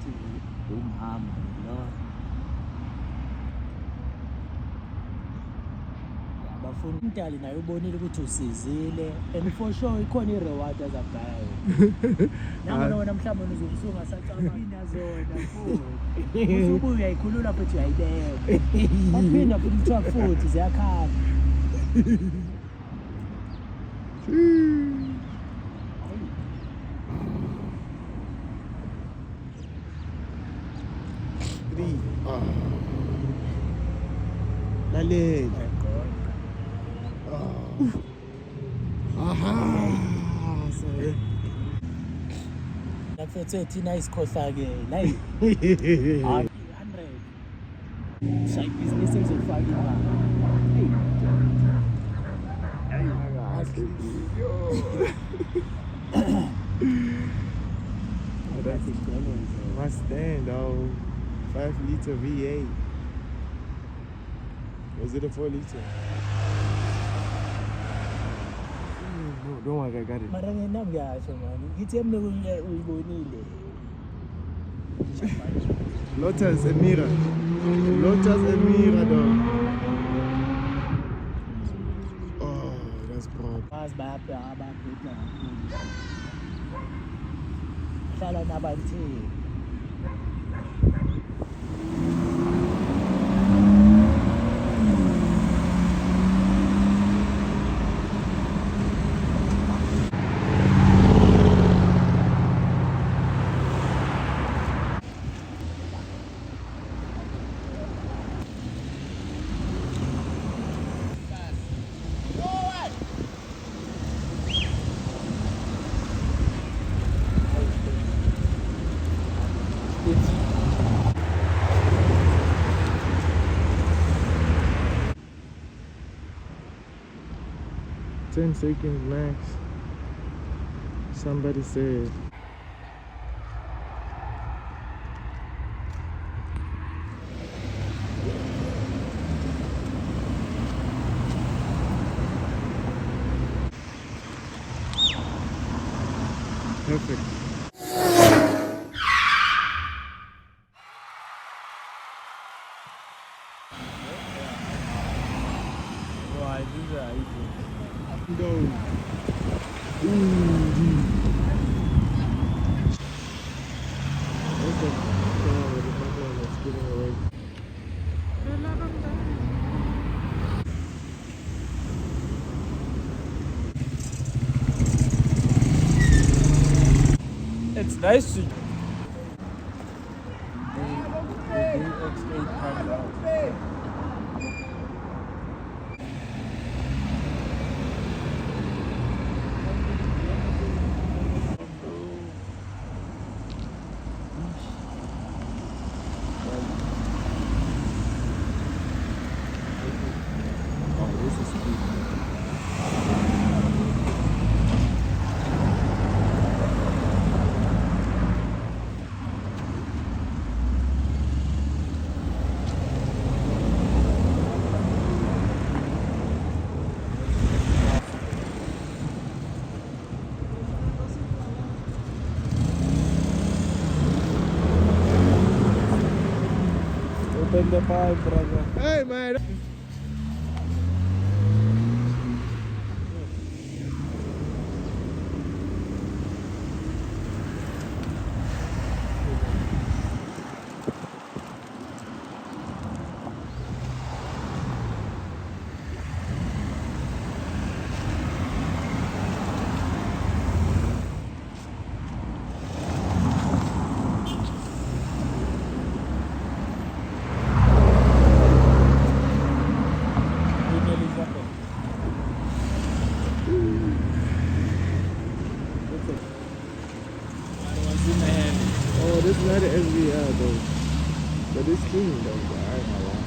ukuthi umhamba lo abafuna umntali naye ubonile ukuthi usizile and for sure ikhona i-reward azabhaya nangona wena mhlawumbe usungasacabanga zona futhi usubuye uyayikhulula futhi uyayibeka aphinda futhi kuthiwa futhi ziyakhala Lalela. Aha. Sorry. Nakusethe thina isikhohlake la 100 side business ezofaka imali That's my stand, though. 5-liter V8. Was it a 4-liter? No, don't worry, I got it. Mara ngena ngiyasho mani ngithi emne uyibonile Lotus Emira. Lotus Emira, dog. Oh, that's proud. Mas bayapha ababheka hlala nabantu Ten seconds max. Somebody said. Perfect. why these are easy Go. it's nice to Open the pipe, brother. Hey, man. Oh, this is not an SVL though. But it's clean though. I ain't gonna lie.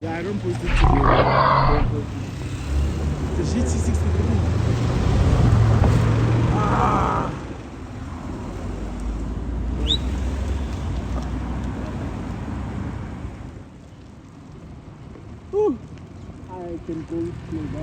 Yeah, I don't put it together. The GT63. Ah! Whew. I can go to the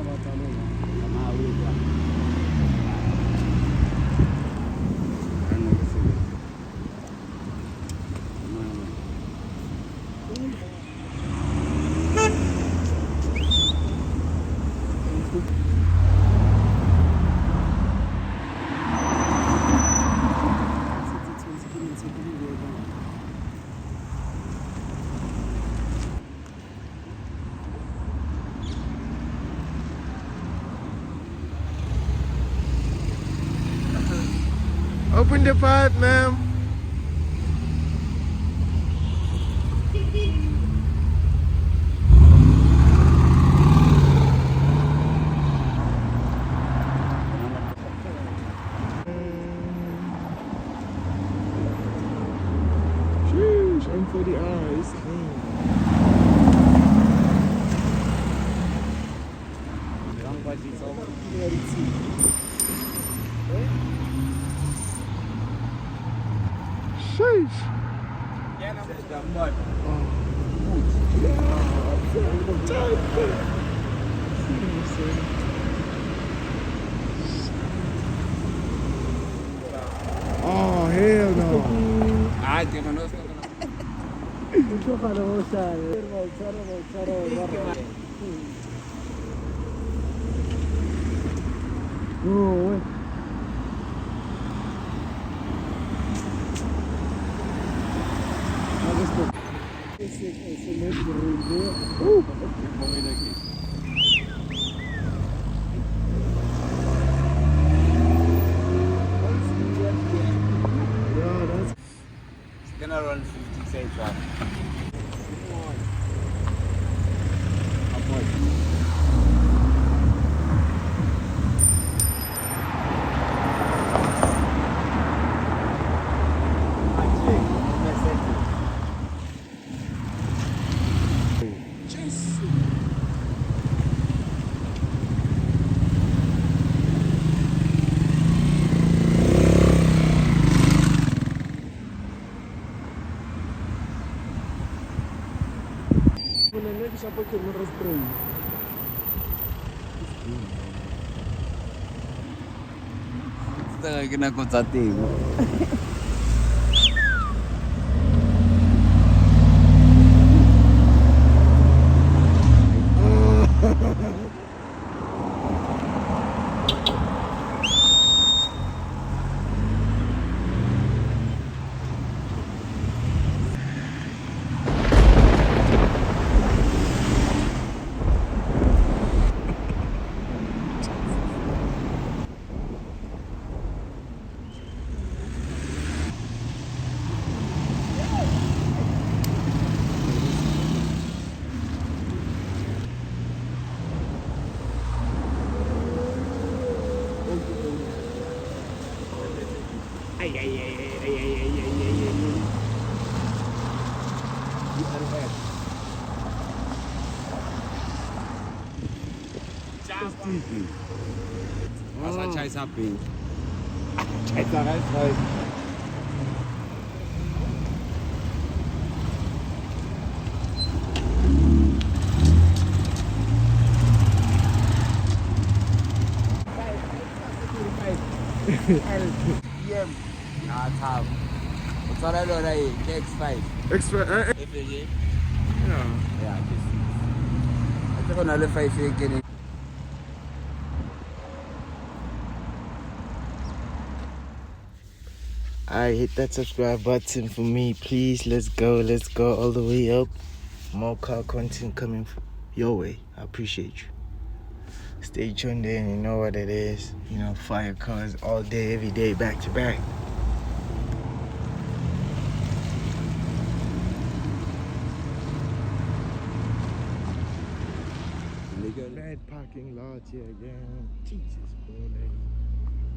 Open the pipe, ma'am. Sheesh, M40R is clean. Sheesh. Oh, hell no. Oh, Yeah, that's It's gonna run 50 cents right? Ito ka kinakot sa tigo. Masa chai sapi. Chai sapi sai. LPM. Ah, tao. Utara lo rai X5. extra. FJ. Yeah. Yeah, just. Ito ko na le 5 again. Alright, hit that subscribe button for me, please. Let's go all the way up. More car content coming your way. I appreciate you. Stay tuned in, you know what it is. You know, fire cars all day, every day, back to back. Bad parking lot here again. Jesus, bro.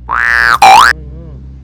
What's going on?